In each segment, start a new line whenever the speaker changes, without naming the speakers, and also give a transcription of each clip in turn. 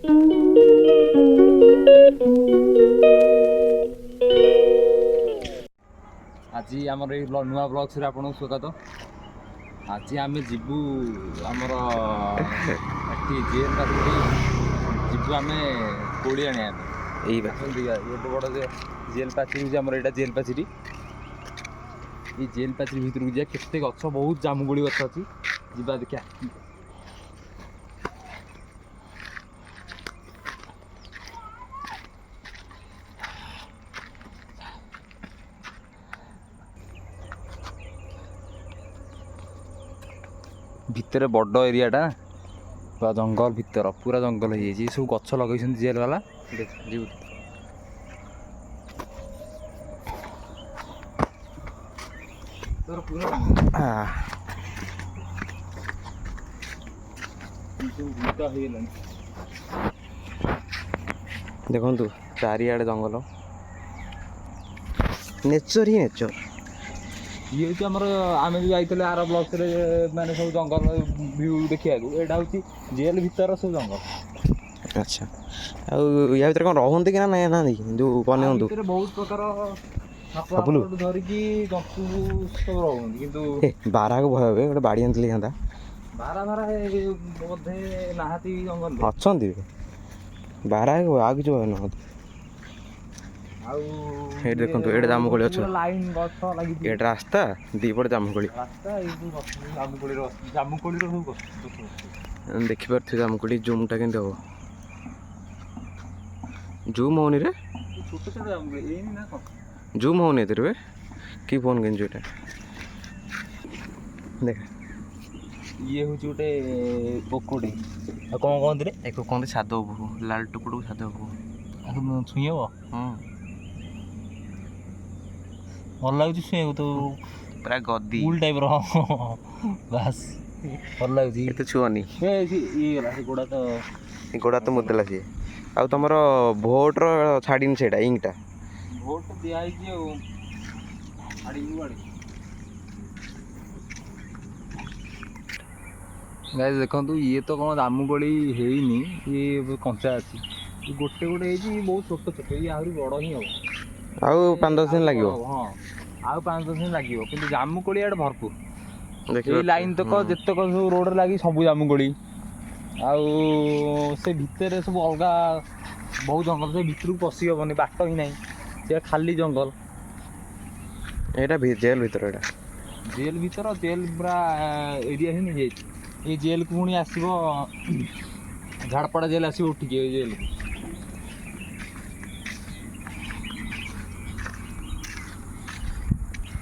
आज आमर ये नुआ ब्लॉग्स रे आपन स्वागत। आज आम जीवु आमर जेल पाचेरी जीवु आम कोड़ी आने ये बड़ जेल पाचेरी आम यहाँ जेल पाचेरी ये जेल पाचेरी भितर जा केते गछ बहुत जामुगोड़ी गछ अच्छी जीवा देखा। भितर बड़ एरियाटा पूरा जंगल भितर पूरा जंगल हो सब गछ लगे जेल वाला जीव
देखु चारिआडे जंगल नेचर ही नेचर
ये हूँ आमर आम भी जाइए आर ब्लॉक माने सब जंगल व्यू देखा यहाँ हूँ जेल भीतर सब जंगल।
अच्छा या भर कौन रहते कि ना ना जो बने
बहुत प्रकार धरिकी जंतु सब रहते किंतु
बारह को भय गोटे बाड़ी आनी था
बारा बारा बोधे नाहाती जंगल
अच्छा बारह को आ कि भय ना ये देखो ये जामुकोली अच्छे
लाइन गछ लगी
ये रास्ता दीपट जामुकोली
रास्ता जामुकोली
देखी पारे जामुकोली जूमटा के हम जूम होनी रे
छोटे छोटे जामुकोली ना कौन
जूम होनी रे कि फोन किन देख
ये हूँ गोटे पकोड़ी कौन कहते रे
एक कहते साधव लाल टुकड़ साधव
छुई हम भल लगुच छुआ तो
पूरा गदी
उल टाइप बास भल लगुच
छुअनी
गोड़ा तो
गोड़ा तो मुदेला सी आ तुम भोट छाड़नी से इंकटा
भोट दिखाई गाइस देखो ये तो कौन जामुकोली हैनी ये कंचा अच्छी गोटे गोटे बहुत छोट छोट ये आहरी बड़ ही हम
आउ 5-10 दिन लगे
हाँ आउ 5-10 दिन लगे कि जामुकोली आड़े भरपूर ये लाइन तक जितक सब रोड लगी सब जामुकोली आउ से भितर सब अलग बहुत जंगल से भितर को पशि हेनी बाट ही ना से खाली जंगल
ये जेल भीतर
जेल पूरा एरिया ही नहीं ये जेल को पुणी आसो झाड़पड़ा जेल आसो उठिके जेल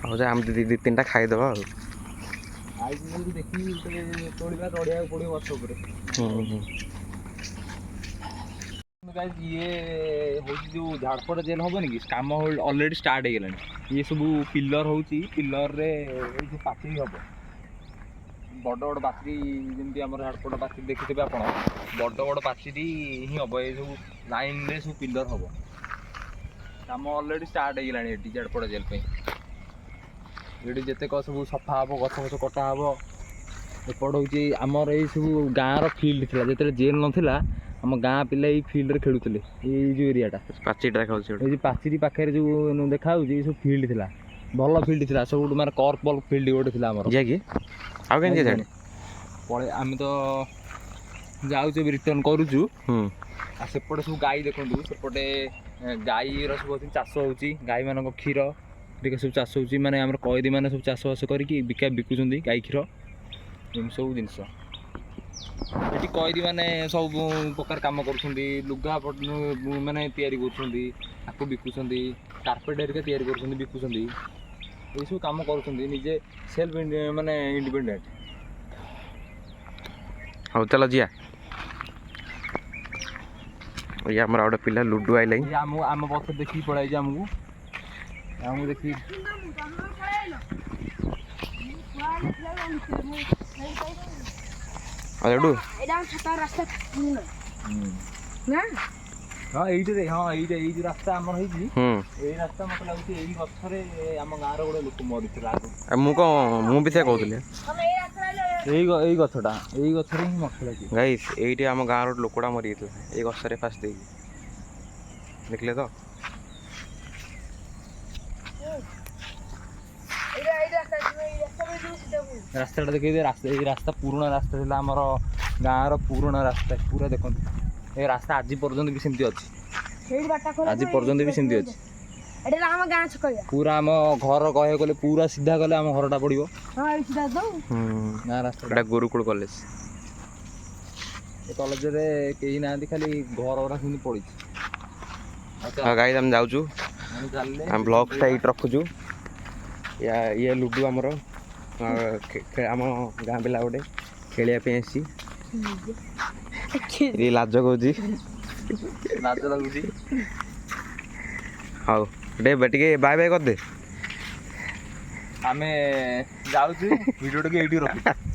को
आम दी तीन खाईदेव
देखी तोड़ा तोड़ा पड़े वर्ष ये हूँ जो झाड़पड़ा जेल हम कि कम अलरेडी स्टार्ट हो गला ये सब पिलर हूँ पिलर रे पाचेरी हम बड़ बड़ पाचेरी जमी आम झाड़पड़ा पाचेरी देखिए आप बड़ बड़ पाचेरी ही हम ये सब लाइन रे सब पिलर हम कम अलरेडी स्टार्ट हो गला झाड़पड़ा जेल ये जितेक सब सफा हम गछ गछ कटा हम एपट हूँ आमर ये सब गाँव फिल्ड था जो जेल नाला आम गाँ पिला फिल्ड खेलुले ये जो एरियाटा पाचेरी पाखे जो देखा सब फिल्ड थी भल फिल्ड थी सब मारे कर्क बल फिल्ड गोटे थी पड़े आम तो जाऊँ रिटर्न करुचु सेपटे सब गाई देखु सेपटे गाई सब चाष हो गाई मान क्षीर टे सब चाष हो मैंने आम कैदी मैंने सब चाष बास करके बिकुंट गाई क्षीर सब जिनस ये कैदी मैंने सब प्रकार कम कर लुगा मैंने आपको बिकुंट कार्पेट हेरिका या बिकुंट ये सब कम करजे सेल्फ माने इंडिपेंडेंट।
हाँ चल जिया ये आम गोटे पिला लुडु आइल
आम पथ देखिए पड़ाई आमको आमको देखिए
लुडु
हाँ ये हाँ ये रास्ता आम रास्ता मत लगे यही गचरे आम गाँव गोटे लोक मरी
मुझे कहूली
ଏଇ ଗଛଟା ଏଇ ଗଛରେ ହିଁ ମରିଥିଲା କି
ଗାଇସ୍ ଏଇଠି ଆମ ଗାଁର ଗୋଟେ ଲୋକଟା ମରିଯାଇଥିଲା ଏଇ ଗଛରେ ଫାଷ୍ଟ ଦେଇକି ଦେଖିଲେ ତ
ରାସ୍ତାଟା ଦେଖେଇ ରାସ୍ତା ଏଇ ରାସ୍ତା ପୁରୁଣା ରାସ୍ତା ଥିଲା ଆମର ଗାଁର ପୁରୁଣା ରାସ୍ତା ପୁରା ଦେଖନ୍ତୁ ଏ ରାସ୍ତା ଆଜି ପର୍ଯ୍ୟନ୍ତ ବି ସେମିତି ଅଛି ଆଜି ପର୍ଯ୍ୟନ୍ତ ବି ସେମିତି ଅଛି ପୁରା ଆମ ଘର କହିବାକୁ ଗଲେ ପୁରା ସିଧା ଗଲେ ଆମ ଘରଟା ପଡ଼ିବ ଗାଁ ରାସ୍ତା
ଏଇଟା ଗୁରୁକୁଳ କଲେଜ
ଏ କଲେଜରେ କେହି ନାହାନ୍ତି ଖାଲି ଘର ଗୁଡ଼ା ସେମିତି ପଡ଼ିଛି
ଆଉ ଗାଇସ୍ ଆମେ ଯାଉଛୁ
ଆମେ ଚାଲିଲେ
ଆମେ ବ୍ଲଗ୍ଟା ଏଇଠି ରଖୁଛୁ ଇଏ ଲୁଡ଼ୁ ଆମର ଆମ ଗାଁ ପିଲା ଗୋଟେ ଖେଳିବା ପାଇଁ ଆସିଛି ଏ ଲାଜ କହୁଛି
ଲାଜ ଲାଗୁଛି
ହଉ ଟିକେ ବାଏ ବାଏ କରିଦେ
ଆମେ ଯାଉଛୁ ଭିଡ଼ିଓଟାକୁ ଏଇଠି ରଖୁଛୁ